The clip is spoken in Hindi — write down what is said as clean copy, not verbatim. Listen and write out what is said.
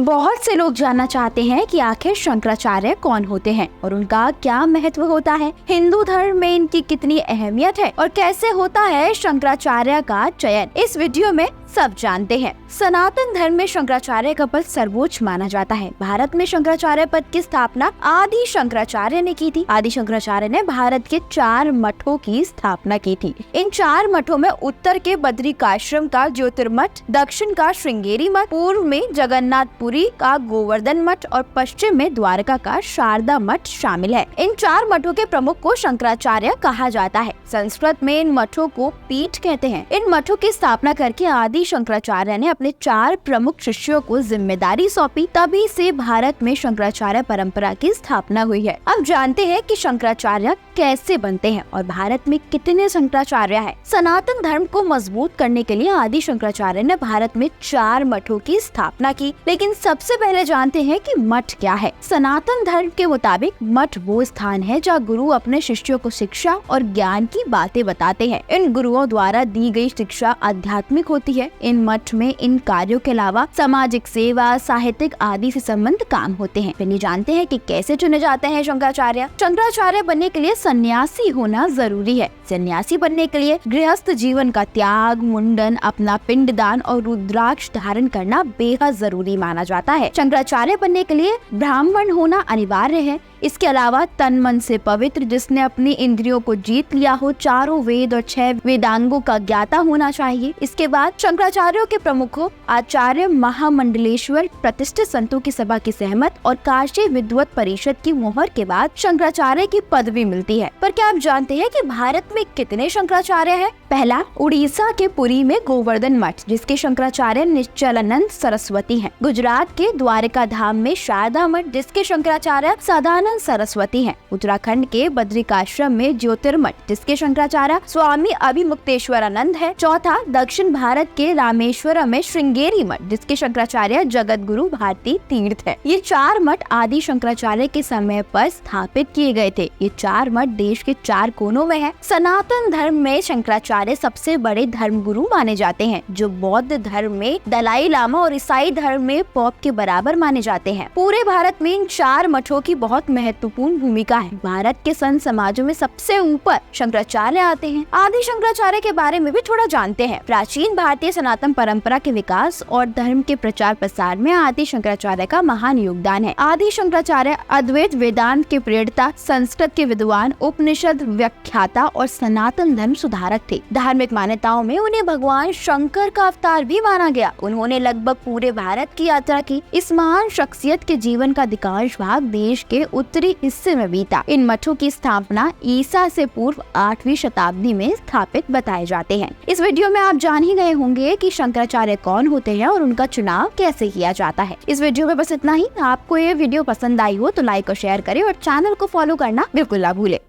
बहुत से लोग जानना चाहते हैं कि आखिर शंकराचार्य कौन होते हैं और उनका क्या महत्व होता है, हिंदू धर्म में इनकी कितनी अहमियत है और कैसे होता है शंकराचार्य का चयन। इस वीडियो में सब जानते हैं। सनातन धर्म में शंकराचार्य का पद सर्वोच्च माना जाता है। भारत में शंकराचार्य पद की स्थापना आदि शंकराचार्य ने की थी। आदि शंकराचार्य ने भारत के 4 मठों की स्थापना की थी। इन 4 मठों में उत्तर के बद्रिकाश्रम का ज्योतिर्मठ, दक्षिण का श्रृंगेरी मठ, पूर्व में जगन्नाथपुरी का गोवर्धन मठ और पश्चिम में द्वारका का शारदा मठ शामिल है। इन 4 मठों के प्रमुख को शंकराचार्य कहा जाता है। संस्कृत में इन मठों को पीठ कहते हैं। इन मठों की स्थापना करके आदि शंकराचार्य ने अपने 4 प्रमुख शिष्यों को जिम्मेदारी सौंपी। तभी से भारत में शंकराचार्य परंपरा की स्थापना हुई है। अब जानते हैं कि शंकराचार्य कैसे बनते हैं और भारत में कितने शंकराचार्य हैं। सनातन धर्म को मजबूत करने के लिए आदि शंकराचार्य ने भारत में 4 मठों की स्थापना की। लेकिन सबसे पहले जानते हैं कि मठ क्या है। सनातन धर्म के मुताबिक मठ वो स्थान है जहाँ गुरु अपने शिष्यों को शिक्षा और ज्ञान की बातें बताते हैं। इन गुरुओं द्वारा दी गई शिक्षा आध्यात्मिक होती है। इन मठ में इन कार्यों के अलावा सामाजिक सेवा, साहित्यिक आदि से संबंध काम होते हैं। फिर जानते हैं कि कैसे चुने जाते हैं शंकराचार्य। शंकराचार्य बनने के लिए सन्यासी होना जरूरी है। सन्यासी बनने के लिए गृहस्थ जीवन का त्याग, मुंडन, अपना पिंडदान और रुद्राक्ष धारण करना बेहद जरूरी माना जाता है। शंकराचार्य बनने के लिए ब्राह्मण होना अनिवार्य है। इसके अलावा तन मन से पवित्र, जिसने अपनी इंद्रियों को जीत लिया हो, 4 वेद और 6 वेदांगों का ज्ञाता होना चाहिए। इसके बाद शंकराचार्यों के प्रमुखों आचार्य महामंडलेश्वर प्रतिष्ठित संतों की सभा की सहमत और काशी विद्वत परिषद की मोहर के बाद शंकराचार्य की पदवी मिलती है। पर क्या आप जानते हैं कि भारत में कितने शंकराचार्य हैं? पहला, उड़ीसा के पुरी में गोवर्धन मठ, जिसके शंकराचार्य निश्चलानंद सरस्वती हैं। गुजरात के द्वारका धाम में शारदा मठ, जिसके शंकराचार्य सदानंद सरस्वती हैं। उत्तराखंड के बद्रिकाश्रम में ज्योतिर्मठ, जिसके शंकराचार्य स्वामी अभिमुक्तेश्वरानंद है। चौथा, दक्षिण भारत के रामेश्वरम में श्रृंगेरी मठ, जिसके शंकराचार्य जगत गुरु भारती तीर्थ है। ये 4 मठ आदि शंकराचार्य के समय पर स्थापित किए गए थे। ये 4 मठ देश के 4 कोनों में है। सनातन धर्म में शंकराचार्य सबसे बड़े धर्म गुरु माने जाते हैं, जो बौद्ध धर्म में दलाई लामा और ईसाई धर्म में पोप के बराबर माने जाते हैं। पूरे भारत में इन 4 मठों की बहुत महत्वपूर्ण भूमिका है। भारत के संत समाजों में सबसे ऊपर शंकराचार्य आते हैं। आदि शंकराचार्य के बारे में भी थोड़ा जानते हैं। प्राचीन भारतीय सनातन परंपरा के विकास और धर्म के प्रचार प्रसार में आदि शंकराचार्य का महान योगदान है। आदि शंकराचार्य अद्वैत वेदांत के प्रेरता, संस्कृत के विद्वान, उपनिषद व्याख्याता और सनातन धर्म सुधारक थे। धार्मिक मान्यताओं में उन्हें भगवान शंकर का अवतार भी माना गया। उन्होंने लगभग पूरे भारत की यात्रा की। इस महान शख्सियत के जीवन का अधिकांश भाग देश के उत्तरी हिस्से में बीता। इन मठों की स्थापना ईसा से पूर्व 8वीं शताब्दी में स्थापित बताए जाते हैं। इस वीडियो में आप जान ही गए होंगे कि शंकराचार्य कौन होते हैं और उनका चुनाव कैसे किया जाता है। इस वीडियो में बस इतना ही। आपको ये वीडियो पसंद आई हो तो लाइक और शेयर करें और चैनल को फॉलो करना बिल्कुल ना भूले।